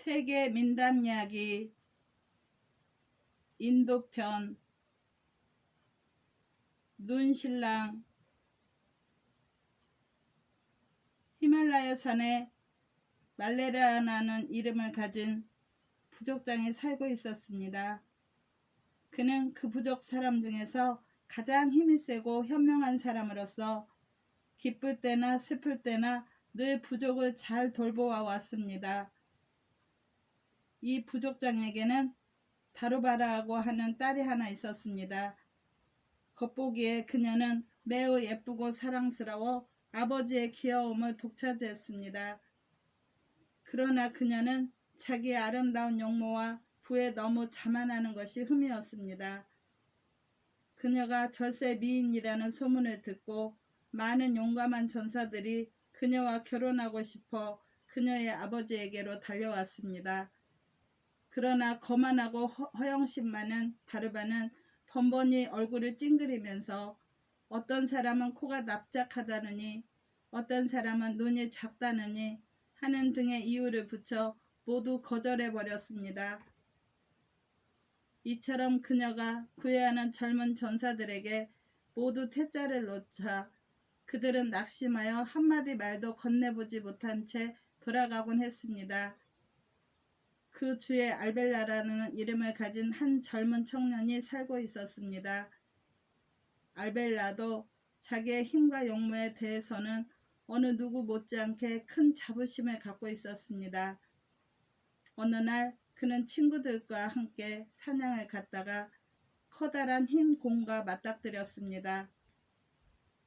세계 민담 이야기 인도편 눈신랑. 히말라야 산에 말레라라는 이름을 가진 부족장이 살고 있었습니다. 그는 그 부족 사람 중에서 가장 힘이 세고 현명한 사람으로서 기쁠 때나 슬플 때나 늘 부족을 잘 돌보아 왔습니다. 이 부족장에게는 다루바라고 하는 딸이 하나 있었습니다. 겉보기에 그녀는 매우 예쁘고 사랑스러워 아버지의 귀여움을 독차지했습니다. 그러나 그녀는 자기의 아름다운 용모와 부에 너무 자만하는 것이 흠이었습니다. 그녀가 절세 미인이라는 소문을 듣고 많은 용감한 전사들이 그녀와 결혼하고 싶어 그녀의 아버지에게로 달려왔습니다. 그러나 거만하고 허영심 많은 다르바는 번번이 얼굴을 찡그리면서 어떤 사람은 코가 납작하다느니 어떤 사람은 눈이 작다느니 하는 등의 이유를 붙여 모두 거절해버렸습니다. 이처럼 그녀가 구애하는 젊은 전사들에게 모두 퇴짜를 놓자 그들은 낙심하여 한마디 말도 건네보지 못한 채 돌아가곤 했습니다. 그 주에 알벨라라는 이름을 가진 한 젊은 청년이 살고 있었습니다. 알벨라도 자기의 힘과 용모에 대해서는 어느 누구 못지않게 큰 자부심을 갖고 있었습니다. 어느 날 그는 친구들과 함께 사냥을 갔다가 커다란 흰 곰과 맞닥뜨렸습니다.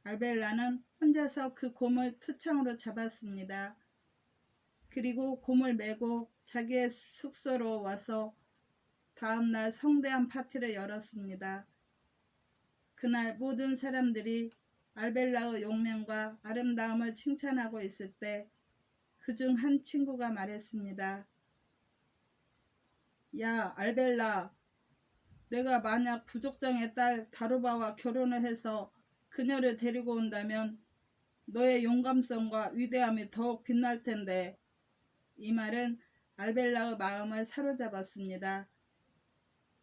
알벨라는 혼자서 그 곰을 투창으로 잡았습니다. 그리고 곰을 메고 자기의 숙소로 와서 다음날 성대한 파티를 열었습니다. 그날 모든 사람들이 알벨라의 용맹과 아름다움을 칭찬하고 있을 때 그중 한 친구가 말했습니다. 야, 알벨라, 내가 만약 부족장의 딸 다루바와 결혼을 해서 그녀를 데리고 온다면 너의 용감성과 위대함이 더욱 빛날 텐데. 이 말은 알벨라의 마음을 사로잡았습니다.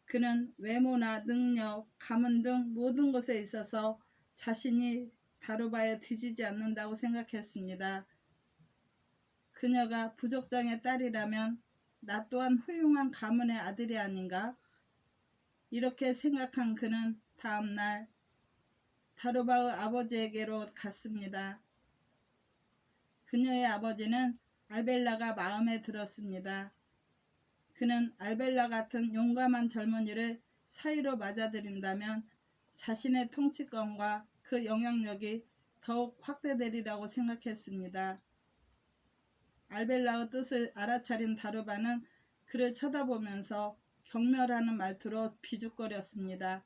그는 외모나 능력, 가문 등 모든 것에 있어서 자신이 다루바에 뒤지지 않는다고 생각했습니다. 그녀가 부족장의 딸이라면 나 또한 훌륭한 가문의 아들이 아닌가? 이렇게 생각한 그는 다음날 다루바의 아버지에게로 갔습니다. 그녀의 아버지는 알벨라가 마음에 들었습니다. 그는 알벨라 같은 용감한 젊은이를 사위로 맞아들인다면 자신의 통치권과 그 영향력이 더욱 확대되리라고 생각했습니다. 알벨라의 뜻을 알아차린 다루바는 그를 쳐다보면서 경멸하는 말투로 비죽거렸습니다.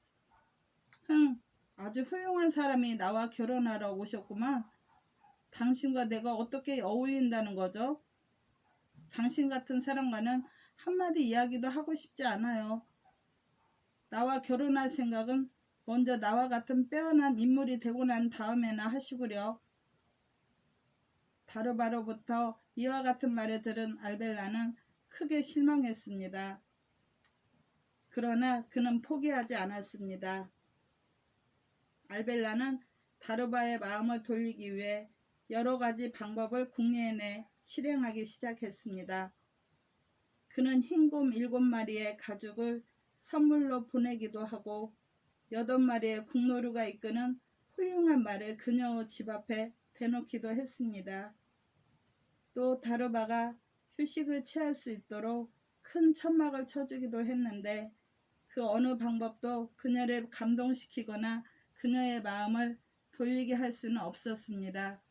아주 훌륭한 사람이 나와 결혼하러 오셨구만. 당신과 내가 어떻게 어울린다는 거죠? 당신 같은 사람과는 한마디 이야기도 하고 싶지 않아요. 나와 결혼할 생각은 먼저 나와 같은 빼어난 인물이 되고 난 다음에나 하시구려. 다루바로부터 이와 같은 말을 들은 알벨라는 크게 실망했습니다. 그러나 그는 포기하지 않았습니다. 알벨라는 다루바의 마음을 돌리기 위해 여러 가지 방법을 궁리해내 실행하기 시작했습니다. 그는 흰곰 7마리의 가죽을 선물로 보내기도 하고 8마리의 국노루가 이끄는 훌륭한 말을 그녀의 집 앞에 대놓기도 했습니다. 또 다루바가 휴식을 취할 수 있도록 큰 천막을 쳐주기도 했는데 그 어느 방법도 그녀를 감동시키거나 그녀의 마음을 돌리게 할 수는 없었습니다.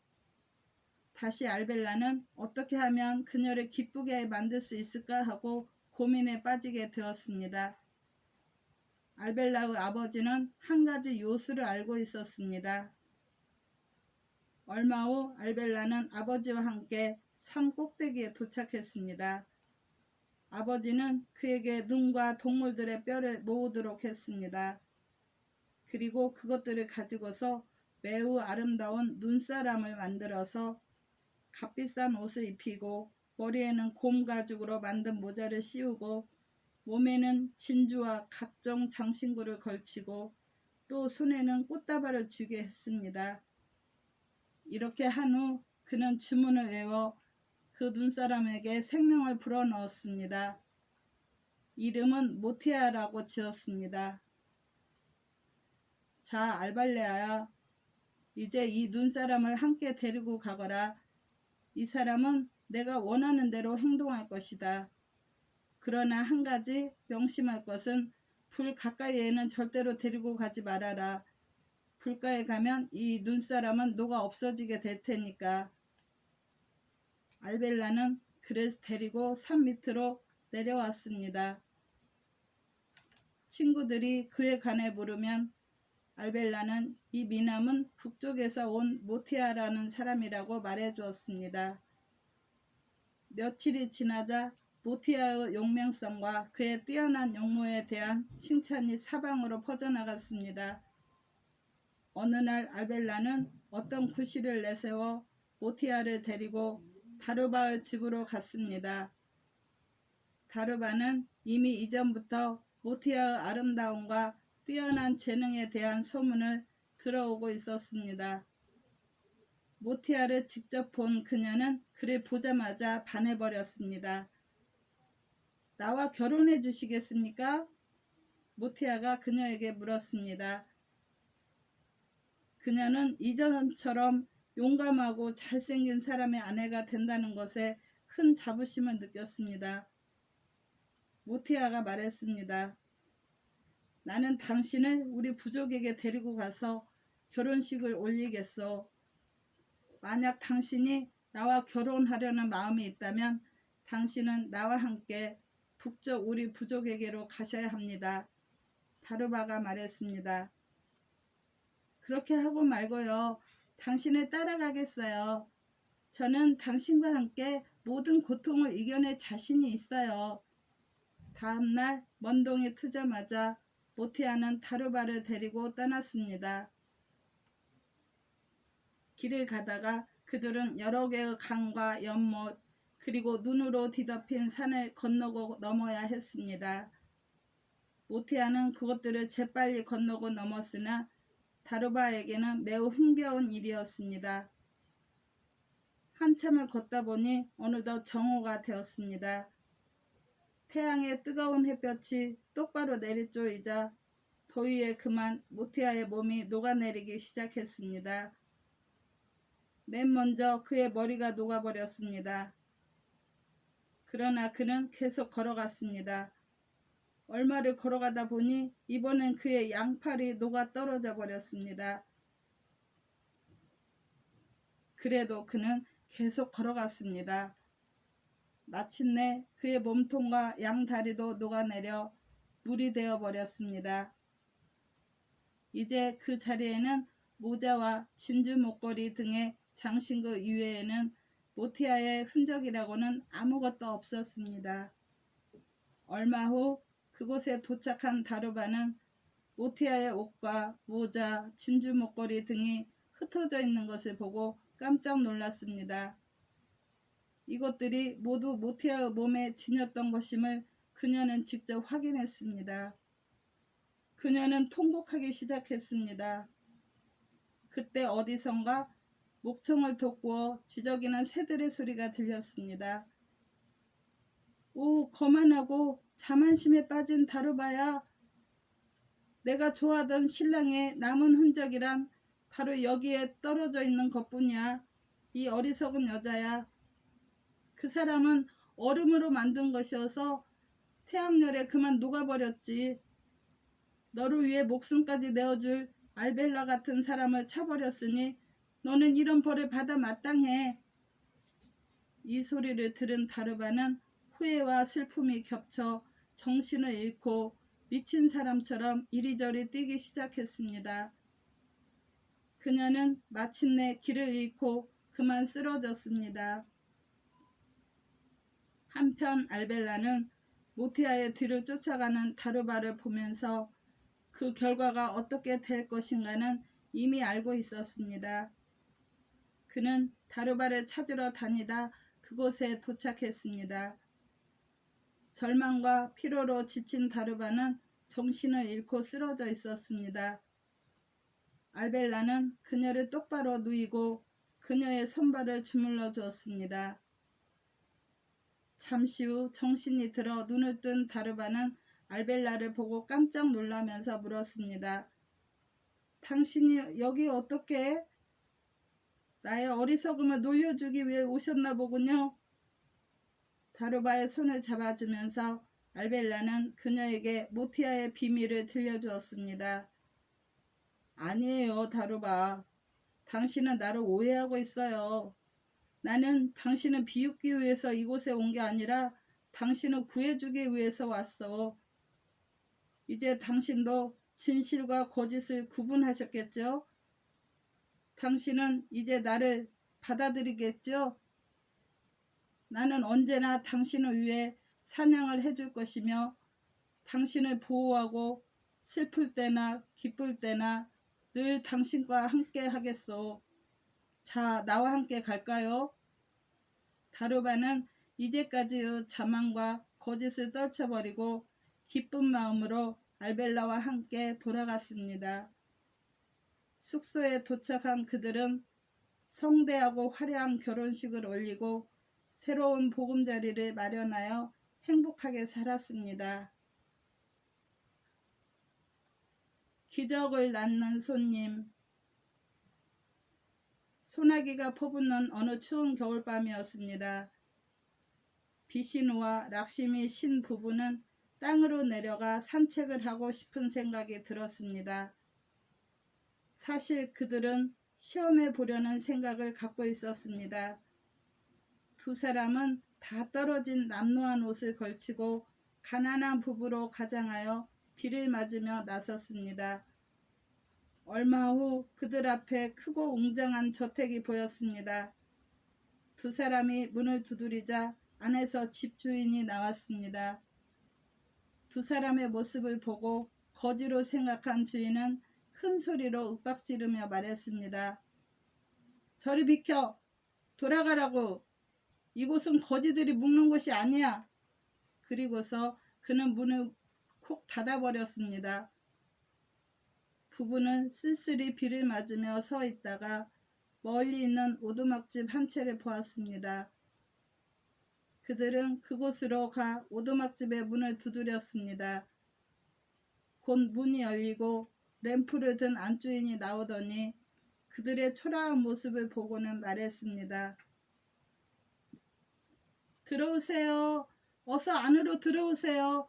다시 알벨라는 어떻게 하면 그녀를 기쁘게 만들 수 있을까 하고 고민에 빠지게 되었습니다. 알벨라의 아버지는 한 가지 요술을 알고 있었습니다. 얼마 후 알벨라는 아버지와 함께 산 꼭대기에 도착했습니다. 아버지는 그에게 눈과 동물들의 뼈를 모으도록 했습니다. 그리고 그것들을 가지고서 매우 아름다운 눈사람을 만들어서 값비싼 옷을 입히고 머리에는 곰 가죽으로 만든 모자를 씌우고 몸에는 진주와 각종 장신구를 걸치고 또 손에는 꽃다발을 쥐게 했습니다. 이렇게 한 후 그는 주문을 외워 그 눈사람에게 생명을 불어넣었습니다. 이름은 모티아라고 지었습니다. 자, 알발레아야, 이제 이 눈사람을 함께 데리고 가거라. 이 사람은 내가 원하는 대로 행동할 것이다. 그러나 한 가지 명심할 것은 불 가까이에는 절대로 데리고 가지 말아라. 불가에 가면 이 눈사람은 녹아 없어지게 될 테니까. 알벨라는 그래서 데리고 산 밑으로 내려왔습니다. 친구들이 그에 관해 물으면 알벨라는 이 미남은 북쪽에서 온 모티아라는 사람이라고 말해 주었습니다. 며칠이 지나자 모티아의 용맹성과 그의 뛰어난 용모에 대한 칭찬이 사방으로 퍼져나갔습니다. 어느 날 알벨라는 어떤 구실을 내세워 모티아를 데리고 다루바의 집으로 갔습니다. 다루바는 이미 이전부터 모티아의 아름다움과 뛰어난 재능에 대한 소문을 들어오고 있었습니다. 모티아를 직접 본 그녀는 그를 보자마자 반해버렸습니다. 나와 결혼해 주시겠습니까? 모티아가 그녀에게 물었습니다. 그녀는 이전처럼 용감하고 잘생긴 사람의 아내가 된다는 것에 큰 자부심을 느꼈습니다. 모티아가 말했습니다. 나는 당신을 우리 부족에게 데리고 가서 결혼식을 올리겠소. 만약 당신이 나와 결혼하려는 마음이 있다면 당신은 나와 함께 북쪽 우리 부족에게로 가셔야 합니다. 다루바가 말했습니다. 그렇게 하고 말고요. 당신을 따라가겠어요. 저는 당신과 함께 모든 고통을 이겨낼 자신이 있어요. 다음날 먼동이 트자마자 모티아는 다루바를 데리고 떠났습니다. 길을 가다가 그들은 여러 개의 강과 연못 그리고 눈으로 뒤덮인 산을 건너고 넘어야 했습니다. 모티아는 그것들을 재빨리 건너고 넘었으나 다루바에게는 매우 흥겨운 일이었습니다. 한참을 걷다 보니 어느덧 정오가 되었습니다. 태양의 뜨거운 햇볕이 똑바로 내리쬐이자 더위에 그만 모티아의 몸이 녹아내리기 시작했습니다. 맨 먼저 그의 머리가 녹아버렸습니다. 그러나 그는 계속 걸어갔습니다. 얼마를 걸어가다 보니 이번엔 그의 양팔이 녹아 떨어져 버렸습니다. 그래도 그는 계속 걸어갔습니다. 마침내 그의 몸통과 양다리도 녹아내려 물이 되어 버렸습니다. 이제 그 자리에는 모자와 진주 목걸이 등의 장신구 이외에는 모티아의 흔적이라고는 아무것도 없었습니다. 얼마 후 그곳에 도착한 다루바는 모티아의 옷과 모자, 진주 목걸이 등이 흩어져 있는 것을 보고 깜짝 놀랐습니다. 이것들이 모두 모티아의 몸에 지녔던 것임을 그녀는 직접 확인했습니다. 그녀는 통곡하기 시작했습니다. 그때 어디선가 목청을 돋구어 지저귀는 새들의 소리가 들렸습니다. 오, 거만하고 자만심에 빠진 다루바야. 내가 좋아하던 신랑의 남은 흔적이란 바로 여기에 떨어져 있는 것뿐이야. 이 어리석은 여자야. 그 사람은 얼음으로 만든 것이어서 태양열에 그만 녹아버렸지. 너를 위해 목숨까지 내어줄 알벨라 같은 사람을 차버렸으니 너는 이런 벌을 받아 마땅해. 이 소리를 들은 다루바는 후회와 슬픔이 겹쳐 정신을 잃고 미친 사람처럼 이리저리 뛰기 시작했습니다. 그녀는 마침내 길을 잃고 그만 쓰러졌습니다. 한편 알벨라는 모티아의 뒤를 쫓아가는 다루바를 보면서 그 결과가 어떻게 될 것인가는 이미 알고 있었습니다. 그는 다루바를 찾으러 다니다 그곳에 도착했습니다. 절망과 피로로 지친 다루바는 정신을 잃고 쓰러져 있었습니다. 알벨라는 그녀를 똑바로 누이고 그녀의 손발을 주물러 주었습니다. 잠시 후 정신이 들어 눈을 뜬 다루바는 알벨라를 보고 깜짝 놀라면서 물었습니다. 당신이 여기 어떻게? 나의 어리석음을 놀려주기 위해 오셨나 보군요. 다루바의 손을 잡아주면서 알벨라는 그녀에게 모티아의 비밀을 들려주었습니다. 아니에요, 다루바. 당신은 나를 오해하고 있어요. 나는 당신을 비웃기 위해서 이곳에 온 게 아니라 당신을 구해주기 위해서 왔어. 이제 당신도 진실과 거짓을 구분하셨겠죠? 당신은 이제 나를 받아들이겠죠? 나는 언제나 당신을 위해 사냥을 해줄 것이며 당신을 보호하고 슬플 때나 기쁠 때나 늘 당신과 함께 하겠소. 자, 나와 함께 갈까요? 다루바는 이제까지의 자만과 거짓을 떨쳐버리고 기쁜 마음으로 알벨라와 함께 돌아갔습니다. 숙소에 도착한 그들은 성대하고 화려한 결혼식을 올리고 새로운 보금자리를 마련하여 행복하게 살았습니다. 기적을 낳는 손님. 소나기가 퍼붓는 어느 추운 겨울밤이었습니다. 비시누와 락시미 신 부부는 땅으로 내려가 산책을 하고 싶은 생각이 들었습니다. 사실 그들은 시험해 보려는 생각을 갖고 있었습니다. 두 사람은 다 떨어진 남루한 옷을 걸치고 가난한 부부로 가장하여 비를 맞으며 나섰습니다. 얼마 후 그들 앞에 크고 웅장한 저택이 보였습니다. 두 사람이 문을 두드리자 안에서 집주인이 나왔습니다. 두 사람의 모습을 보고 거지로 생각한 주인은 큰 소리로 윽박지르며 말했습니다. 저리 비켜! 돌아가라고! 이곳은 거지들이 묵는 곳이 아니야! 그리고서 그는 문을 콕 닫아버렸습니다. 부부는 쓸쓸히 비를 맞으며 서 있다가 멀리 있는 오두막집 한 채를 보았습니다. 그들은 그곳으로 가 오두막집의 문을 두드렸습니다. 곧 문이 열리고 램프를 든 안주인이 나오더니 그들의 초라한 모습을 보고는 말했습니다. 들어오세요. 어서 안으로 들어오세요.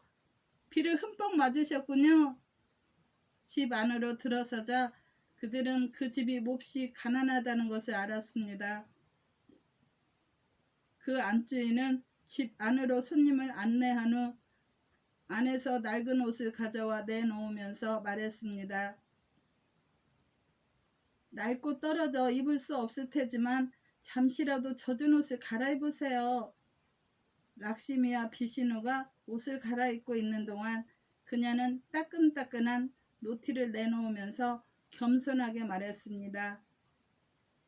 비를 흠뻑 맞으셨군요. 집 안으로 들어서자 그들은 그 집이 몹시 가난하다는 것을 알았습니다. 그 안주인은 집 안으로 손님을 안내한 후 안에서 낡은 옷을 가져와 내놓으면서 말했습니다. 낡고 떨어져 입을 수 없을 테지만 잠시라도 젖은 옷을 갈아입으세요. 락시미와 비시누가 옷을 갈아입고 있는 동안 그녀는 따끈따끈한 노티를 내놓으면서 겸손하게 말했습니다.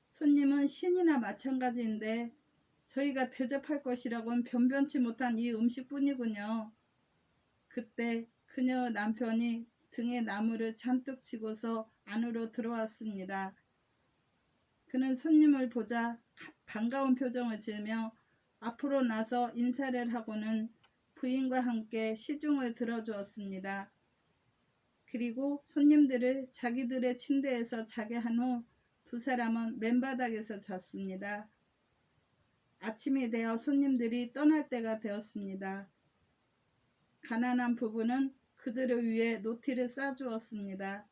손님은 신이나 마찬가지인데 저희가 대접할 것이라고는 변변치 못한 이 음식뿐이군요. 그때 그녀의 남편이 등에 나무를 잔뜩 치고서 안으로 들어왔습니다. 그는 손님을 보자 반가운 표정을 지으며 앞으로 나서 인사를 하고는 부인과 함께 시중을 들어주었습니다. 그리고 손님들을 자기들의 침대에서 자게 한 후 두 사람은 맨바닥에서 잤습니다. 아침이 되어 손님들이 떠날 때가 되었습니다. 가난한 부부는 그들을 위해 노티를 싸주었습니다.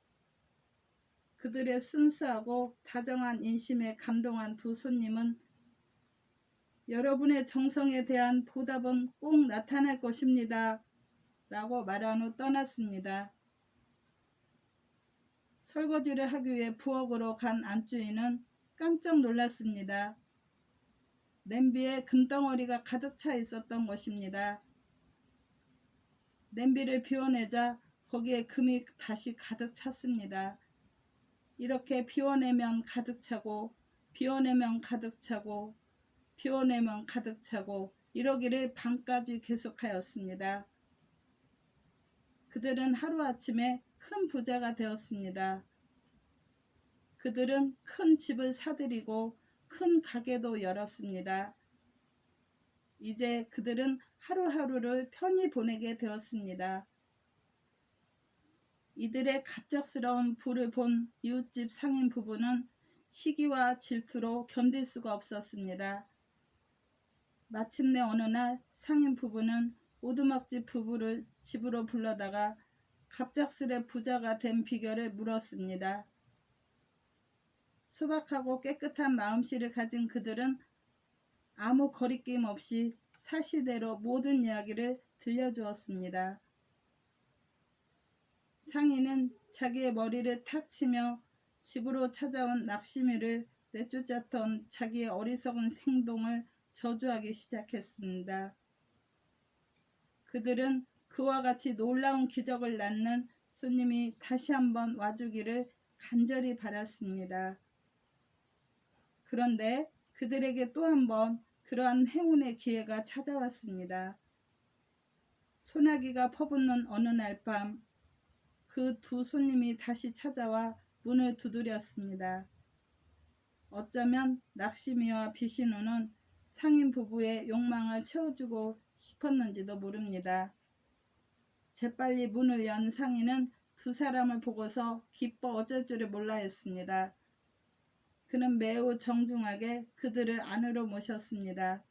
그들의 순수하고 다정한 인심에 감동한 두 손님은 여러분의 정성에 대한 보답은 꼭 나타날 것입니다. 라고 말한 후 떠났습니다. 설거지를 하기 위해 부엌으로 간 안주인은 깜짝 놀랐습니다. 냄비에 금덩어리가 가득 차 있었던 것입니다. 냄비를 비워내자 거기에 금이 다시 가득 찼습니다. 이렇게 비워내면 가득 차고 비워내면 가득 차고 비워내면 가득 차고 이러기를 밤까지 계속하였습니다. 그들은 하루아침에 큰 부자가 되었습니다. 그들은 큰 집을 사들이고 큰 가게도 열었습니다. 이제 그들은 하루하루를 편히 보내게 되었습니다. 이들의 갑작스러운 부를 본 이웃집 상인 부부는 시기와 질투로 견딜 수가 없었습니다. 마침내 어느 날 상인 부부는 오두막집 부부를 집으로 불러다가 갑작스레 부자가 된 비결을 물었습니다. 소박하고 깨끗한 마음씨를 가진 그들은 아무 거리낌 없이 사실대로 모든 이야기를 들려주었습니다. 상인은 자기의 머리를 탁 치며 집으로 찾아온 낙심이를 내쫓았던 자기의 어리석은 행동을 저주하기 시작했습니다. 그들은 그와 같이 놀라운 기적을 낳는 손님이 다시 한번 와주기를 간절히 바랐습니다. 그런데 그들에게 또 한 번 그러한 행운의 기회가 찾아왔습니다. 소나기가 퍼붓는 어느 날 밤 그 두 손님이 다시 찾아와 문을 두드렸습니다. 어쩌면 락시미와 비시누는 상인 부부의 욕망을 채워주고 싶었는지도 모릅니다. 재빨리 문을 연 상인은 두 사람을 보고서 기뻐 어쩔 줄을 몰라 했습니다. 그는 매우 정중하게 그들을 안으로 모셨습니다.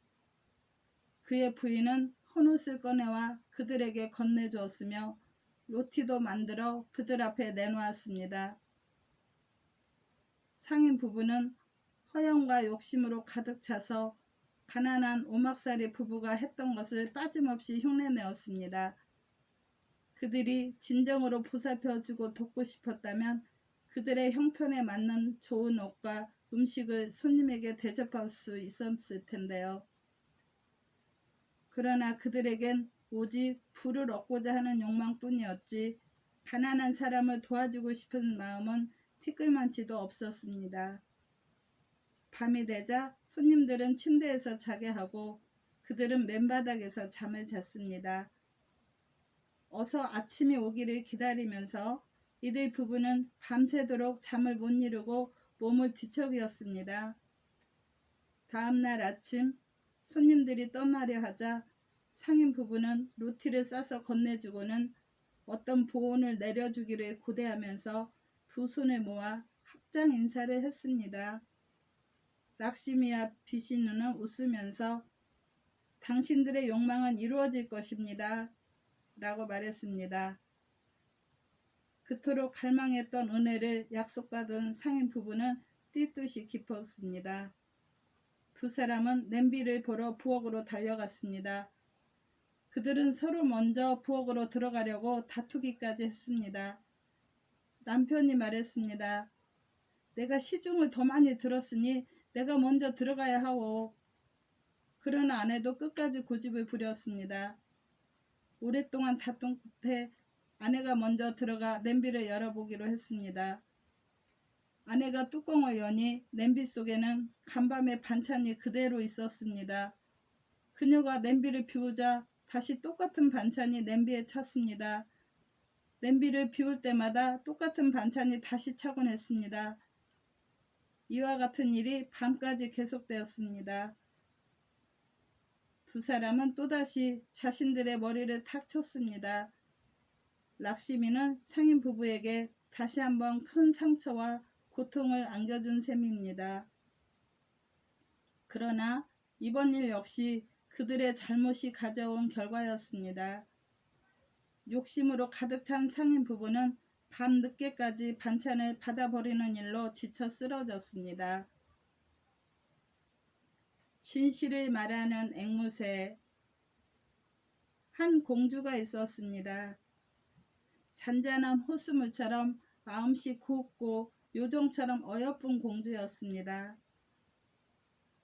그의 부인은 헌옷을 꺼내와 그들에게 건네주었으며 로티도 만들어 그들 앞에 내놓았습니다. 상인 부부는 허영과 욕심으로 가득 차서 가난한 오막살이 부부가 했던 것을 빠짐없이 흉내내었습니다. 그들이 진정으로 보살펴주고 돕고 싶었다면 그들의 형편에 맞는 좋은 옷과 음식을 손님에게 대접할 수 있었을 텐데요. 그러나 그들에겐 오직 부를 얻고자 하는 욕망뿐이었지 가난한 사람을 도와주고 싶은 마음은 티끌만치도 없었습니다. 밤이 되자 손님들은 침대에서 자게 하고 그들은 맨바닥에서 잠을 잤습니다. 어서 아침이 오기를 기다리면서 이들 부부는 밤새도록 잠을 못 이루고 몸을 뒤척이었습니다. 다음날 아침 손님들이 떠나려 하자 상인 부부는 로티를 싸서 건네주고는 어떤 보온을 내려주기를 고대하면서 두 손을 모아 합장 인사를 했습니다. 락시미와 비시누는 웃으면서 당신들의 욕망은 이루어질 것입니다. 라고 말했습니다. 그토록 갈망했던 은혜를 약속받은 상인 부부는 뛸듯이 기뻤습니다. 두 사람은 냄비를 보러 부엌으로 달려갔습니다. 그들은 서로 먼저 부엌으로 들어가려고 다투기까지 했습니다. 남편이 말했습니다. 내가 시중을 더 많이 들었으니 내가 먼저 들어가야 하오. 그러나 아내도 끝까지 고집을 부렸습니다. 오랫동안 다툰 끝에 아내가 먼저 들어가 냄비를 열어보기로 했습니다. 아내가 뚜껑을 여니 냄비 속에는 간밤의 반찬이 그대로 있었습니다. 그녀가 냄비를 비우자 다시 똑같은 반찬이 냄비에 찼습니다. 냄비를 비울 때마다 똑같은 반찬이 다시 차곤 했습니다. 이와 같은 일이 밤까지 계속되었습니다. 두 사람은 또다시 자신들의 머리를 탁 쳤습니다. 락시미는 상인 부부에게 다시 한번 큰 상처와 고통을 안겨준 셈입니다. 그러나 이번 일 역시 그들의 잘못이 가져온 결과였습니다. 욕심으로 가득 찬 상인 부부는 밤 늦게까지 반찬을 받아버리는 일로 지쳐 쓰러졌습니다. 진실을 말하는 앵무새. 한 공주가 있었습니다. 잔잔한 호수물처럼 마음씨 곱고 요정처럼 어여쁜 공주였습니다.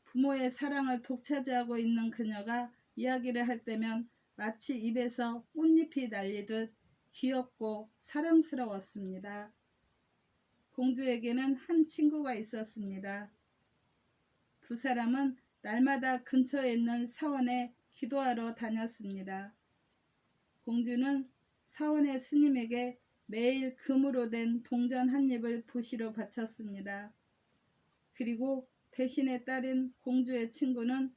부모의 사랑을 독차지하고 있는 그녀가 이야기를 할 때면 마치 입에서 꽃잎이 날리듯 귀엽고 사랑스러웠습니다. 공주에게는 한 친구가 있었습니다. 두 사람은 날마다 근처에 있는 사원에 기도하러 다녔습니다. 공주는 사원의 스님에게 매일 금으로 된 동전 한 입을 보시로 바쳤습니다. 그리고 대신에 딸인 공주의 친구는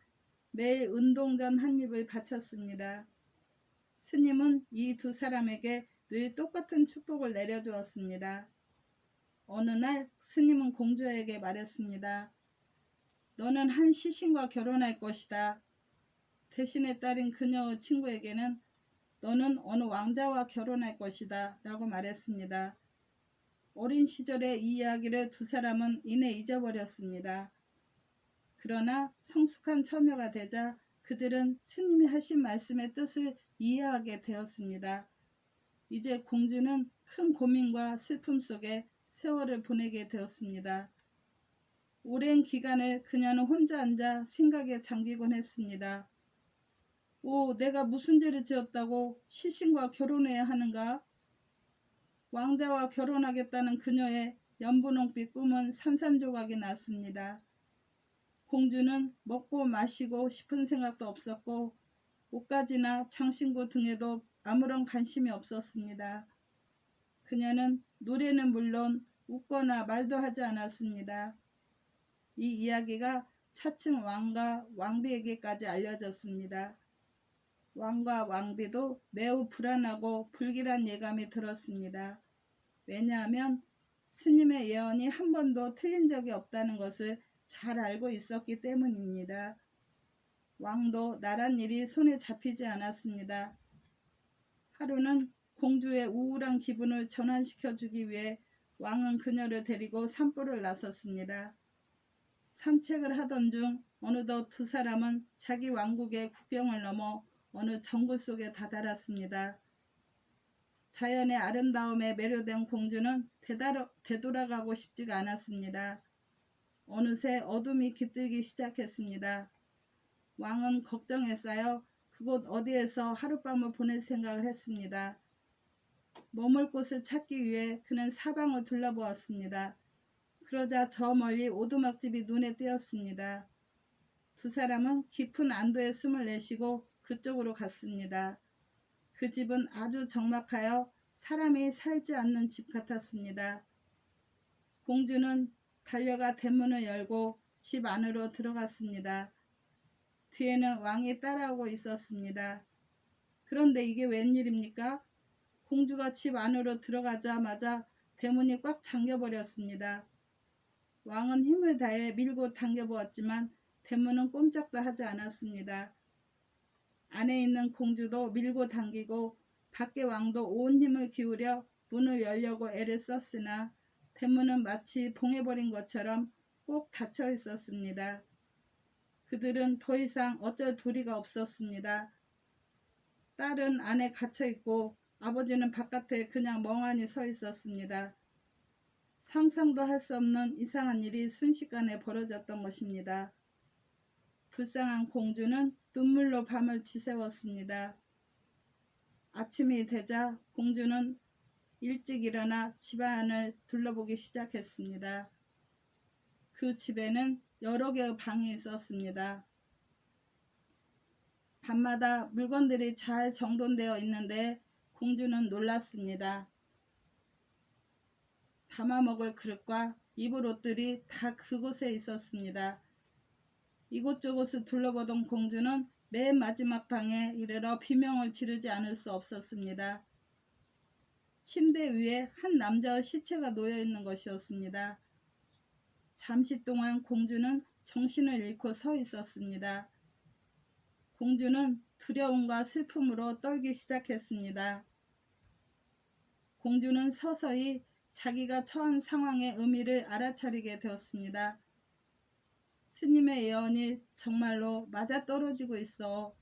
매일 은동전 한 입을 바쳤습니다. 스님은 이 두 사람에게 늘 똑같은 축복을 내려주었습니다. 어느 날 스님은 공주에게 말했습니다. 너는 한 시신과 결혼할 것이다. 대신에 딸인 그녀의 친구에게는 너는 어느 왕자와 결혼할 것이다 라고 말했습니다. 어린 시절의 이 이야기를 두 사람은 이내 잊어버렸습니다. 그러나 성숙한 처녀가 되자 그들은 스님이 하신 말씀의 뜻을 이해하게 되었습니다. 이제 공주는 큰 고민과 슬픔 속에 세월을 보내게 되었습니다. 오랜 기간을 그녀는 혼자 앉아 생각에 잠기곤 했습니다. 오, 내가 무슨 죄를 지었다고 시신과 결혼해야 하는가? 왕자와 결혼하겠다는 그녀의 연분홍빛 꿈은 산산조각이 났습니다. 공주는 먹고 마시고 싶은 생각도 없었고 옷가지나 장신구 등에도 아무런 관심이 없었습니다. 그녀는 노래는 물론 웃거나 말도 하지 않았습니다. 이 이야기가 차츰 왕과 왕비에게까지 알려졌습니다. 왕과 왕비도 매우 불안하고 불길한 예감이 들었습니다. 왜냐하면 스님의 예언이 한 번도 틀린 적이 없다는 것을 잘 알고 있었기 때문입니다. 왕도 나란 일이 손에 잡히지 않았습니다. 하루는 공주의 우울한 기분을 전환시켜 주기 위해 왕은 그녀를 데리고 산보를 나섰습니다. 산책을 하던 중 어느덧 두 사람은 자기 왕국의 국경을 넘어 어느 정글 속에 다다랐습니다. 자연의 아름다움에 매료된 공주는 되돌아가고 싶지가 않았습니다. 어느새 어둠이 깃들기 시작했습니다. 왕은 걱정에 쌓여 그곳 어디에서 하룻밤을 보낼 생각을 했습니다. 머물 곳을 찾기 위해 그는 사방을 둘러보았습니다. 그러자 저 멀리 오두막집이 눈에 띄었습니다. 두 사람은 깊은 안도의 숨을 내쉬고 그쪽으로 갔습니다. 그 집은 아주 적막하여 사람이 살지 않는 집 같았습니다. 공주는 달려가 대문을 열고 집 안으로 들어갔습니다. 뒤에는 왕이 따라오고 있었습니다. 그런데 이게 웬일입니까? 공주가 집 안으로 들어가자마자 대문이 꽉 잠겨버렸습니다. 왕은 힘을 다해 밀고 당겨보았지만 대문은 꼼짝도 하지 않았습니다. 안에 있는 공주도 밀고 당기고 밖의 왕도 온 힘을 기울여 문을 열려고 애를 썼으나 대문은 마치 봉해버린 것처럼 꼭 닫혀 있었습니다. 그들은 더 이상 어쩔 도리가 없었습니다. 딸은 안에 갇혀 있고 아버지는 바깥에 그냥 멍하니 서 있었습니다. 상상도 할 수 없는 이상한 일이 순식간에 벌어졌던 것입니다. 불쌍한 공주는 눈물로 밤을 지새웠습니다. 아침이 되자 공주는 일찍 일어나 집안을 둘러보기 시작했습니다. 그 집에는 여러 개의 방이 있었습니다. 밤마다 물건들이 잘 정돈되어 있는데 공주는 놀랐습니다. 담아먹을 그릇과 입을 옷들이 다 그곳에 있었습니다. 이곳저곳을 둘러보던 공주는 맨 마지막 방에 이르러 비명을 지르지 않을 수 없었습니다. 침대 위에 한 남자의 시체가 놓여 있는 것이었습니다. 잠시 동안 공주는 정신을 잃고 서 있었습니다. 공주는 두려움과 슬픔으로 떨기 시작했습니다. 공주는 서서히 자기가 처한 상황의 의미를 알아차리게 되었습니다. 스님의 예언이 정말로 맞아떨어지고 있어.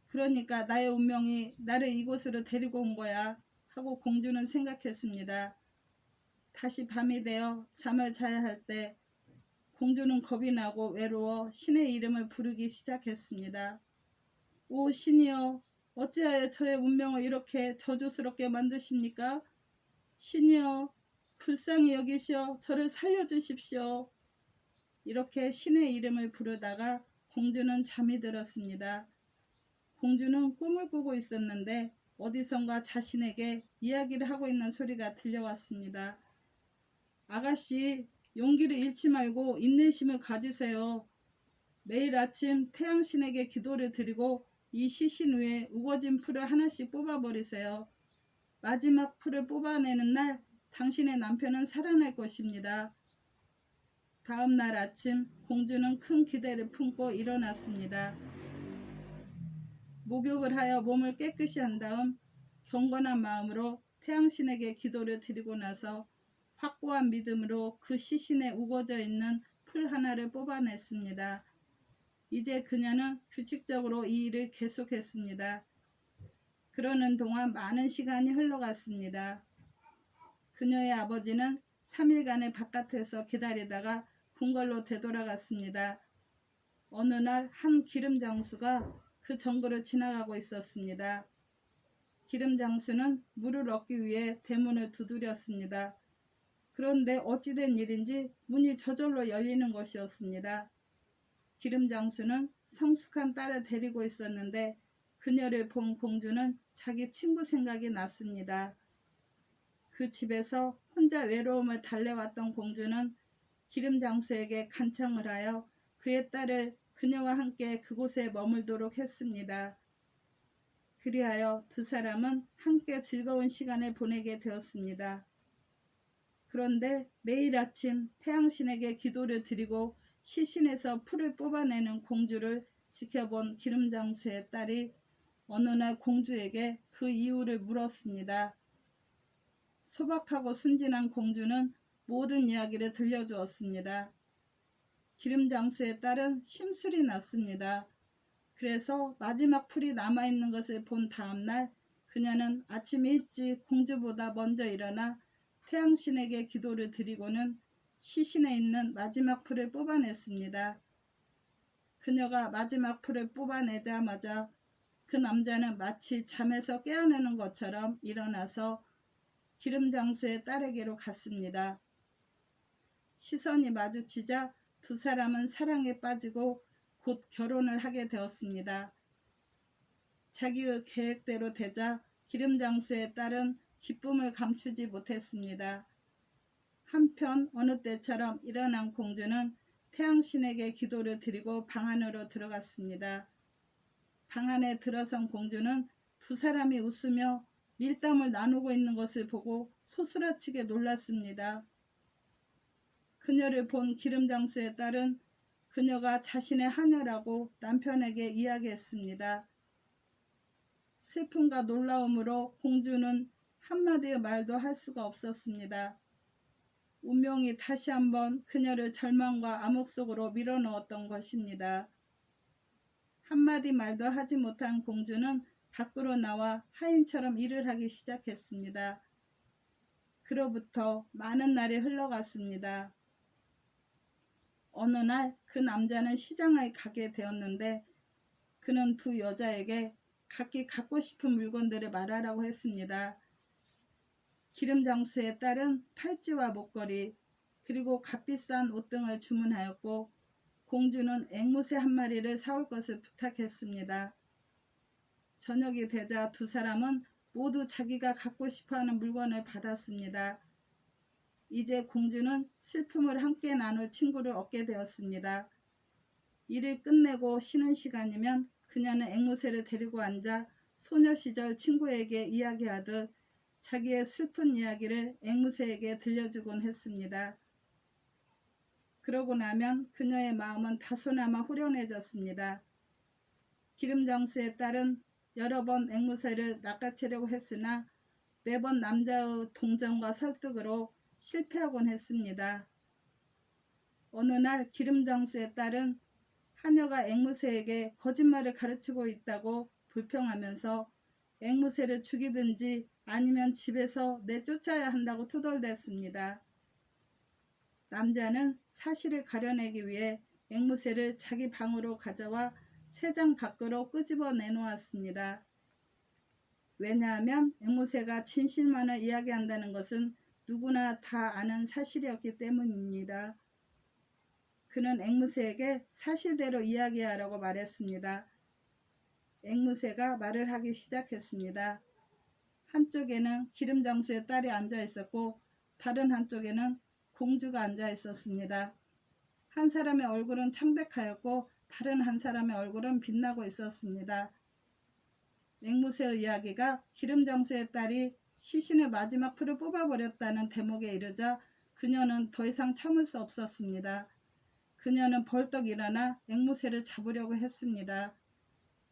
그러니까 나의 운명이 나를 이곳으로 데리고 온 거야 하고 공주는 생각했습니다. 다시 밤이 되어 잠을 자야 할 때 공주는 겁이 나고 외로워 신의 이름을 부르기 시작했습니다. 오 신이여, 어찌하여 저의 운명을 이렇게 저주스럽게 만드십니까? 신이여, 불쌍히 여기시어 저를 살려주십시오. 이렇게 신의 이름을 부르다가 공주는 잠이 들었습니다. 공주는 꿈을 꾸고 있었는데 어디선가 자신에게 이야기를 하고 있는 소리가 들려왔습니다. 아가씨, 용기를 잃지 말고 인내심을 가지세요. 매일 아침 태양신에게 기도를 드리고 이 시신 위에 우거진 풀을 하나씩 뽑아버리세요. 마지막 풀을 뽑아내는 날 당신의 남편은 살아날 것입니다. 다음 날 아침 공주는 큰 기대를 품고 일어났습니다. 목욕을 하여 몸을 깨끗이 한 다음 경건한 마음으로 태양신에게 기도를 드리고 나서 확고한 믿음으로 그 시신에 우거져 있는 풀 하나를 뽑아냈습니다. 이제 그녀는 규칙적으로 이 일을 계속했습니다. 그러는 동안 많은 시간이 흘러갔습니다. 그녀의 아버지는 3일간을 바깥에서 기다리다가 궁궐로 되돌아갔습니다. 어느 날 한 기름장수가 그 정글을 지나가고 있었습니다. 기름장수는 물을 얻기 위해 대문을 두드렸습니다. 그런데 어찌된 일인지 문이 저절로 열리는 것이었습니다. 기름장수는 성숙한 딸을 데리고 있었는데 그녀를 본 공주는 자기 친구 생각이 났습니다. 그 집에서 혼자 외로움을 달래왔던 공주는 기름장수에게 간청을 하여 그의 딸을 그녀와 함께 그곳에 머물도록 했습니다. 그리하여 두 사람은 함께 즐거운 시간을 보내게 되었습니다. 그런데 매일 아침 태양신에게 기도를 드리고 시신에서 풀을 뽑아내는 공주를 지켜본 기름장수의 딸이 어느 날 공주에게 그 이유를 물었습니다. 소박하고 순진한 공주는 모든 이야기를 들려주었습니다. 기름장수의 딸은 심술이 났습니다. 그래서 마지막 풀이 남아있는 것을 본 다음날 그녀는 아침 일찍 공주보다 먼저 일어나 태양신에게 기도를 드리고는 시신에 있는 마지막 풀을 뽑아냈습니다. 그녀가 마지막 풀을 뽑아내자마자 그 남자는 마치 잠에서 깨어나는 것처럼 일어나서 기름장수의 딸에게로 갔습니다. 시선이 마주치자 두 사람은 사랑에 빠지고 곧 결혼을 하게 되었습니다. 자기의 계획대로 되자 기름장수의 딸은 기쁨을 감추지 못했습니다. 한편 어느 때처럼 일어난 공주는 태양신에게 기도를 드리고 방 안으로 들어갔습니다. 방 안에 들어선 공주는 두 사람이 웃으며 밀담을 나누고 있는 것을 보고 소스라치게 놀랐습니다. 그녀를 본 기름장수의 딸은 그녀가 자신의 하녀라고 남편에게 이야기했습니다. 슬픔과 놀라움으로 공주는 한마디의 말도 할 수가 없었습니다. 운명이 다시 한번 그녀를 절망과 암흑 속으로 밀어넣었던 것입니다. 한마디 말도 하지 못한 공주는 밖으로 나와 하인처럼 일을 하기 시작했습니다. 그로부터 많은 날이 흘러갔습니다. 어느 날 그 남자는 시장에 가게 되었는데 그는 두 여자에게 각기 갖고 싶은 물건들을 말하라고 했습니다. 기름장수의 딸은 팔찌와 목걸이 그리고 값비싼 옷 등을 주문하였고 공주는 앵무새 한 마리를 사올 것을 부탁했습니다. 저녁이 되자 두 사람은 모두 자기가 갖고 싶어하는 물건을 받았습니다. 이제 공주는 슬픔을 함께 나눌 친구를 얻게 되었습니다. 일을 끝내고 쉬는 시간이면 그녀는 앵무새를 데리고 앉아 소녀 시절 친구에게 이야기하듯 자기의 슬픈 이야기를 앵무새에게 들려주곤 했습니다. 그러고 나면 그녀의 마음은 다소나마 후련해졌습니다. 기름장수의 딸은 여러 번 앵무새를 낚아채려고 했으나 매번 남자의 동정과 설득으로 실패하곤 했습니다. 어느 날 기름장수의 딸은 하녀가 앵무새에게 거짓말을 가르치고 있다고 불평하면서 앵무새를 죽이든지 아니면 집에서 내쫓아야 한다고 투덜댔습니다. 남자는 사실을 가려내기 위해 앵무새를 자기 방으로 가져와 새장 밖으로 끄집어 내놓았습니다. 왜냐하면 앵무새가 진실만을 이야기한다는 것은 누구나 다 아는 사실이었기 때문입니다. 그는 앵무새에게 사실대로 이야기하라고 말했습니다. 앵무새가 말을 하기 시작했습니다. 한쪽에는 기름장수의 딸이 앉아 있었고 다른 한쪽에는 공주가 앉아 있었습니다. 한 사람의 얼굴은 창백하였고 다른 한 사람의 얼굴은 빛나고 있었습니다. 앵무새의 이야기가 기름장수의 딸이 시신의 마지막 풀을 뽑아버렸다는 대목에 이르자 그녀는 더 이상 참을 수 없었습니다. 그녀는 벌떡 일어나 앵무새를 잡으려고 했습니다.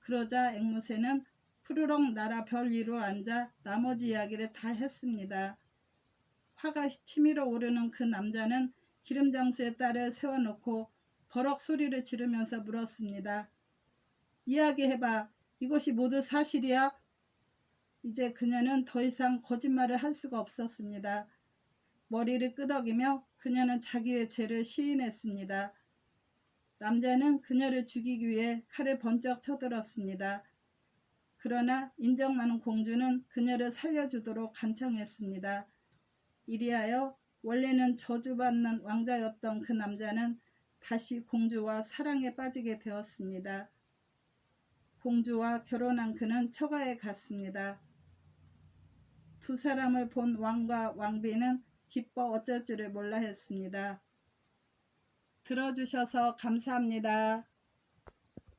그러자 앵무새는 푸르렁 날아 별 위로 앉아 나머지 이야기를 다 했습니다. 화가 치밀어 오르는 그 남자는 기름장수의 딸을 세워놓고 버럭 소리를 지르면서 물었습니다. 이야기해봐. 이것이 모두 사실이야? 이제 그녀는 더 이상 거짓말을 할 수가 없었습니다. 머리를 끄덕이며 그녀는 자기의 죄를 시인했습니다. 남자는 그녀를 죽이기 위해 칼을 번쩍 쳐들었습니다. 그러나 인정 많은 공주는 그녀를 살려주도록 간청했습니다. 이리하여 원래는 저주받는 왕자였던 그 남자는 다시 공주와 사랑에 빠지게 되었습니다. 공주와 결혼한 그는 처가에 갔습니다. 두 사람을 본 왕과 왕비는 기뻐 어쩔 줄을 몰라 했습니다. 들어주셔서 감사합니다.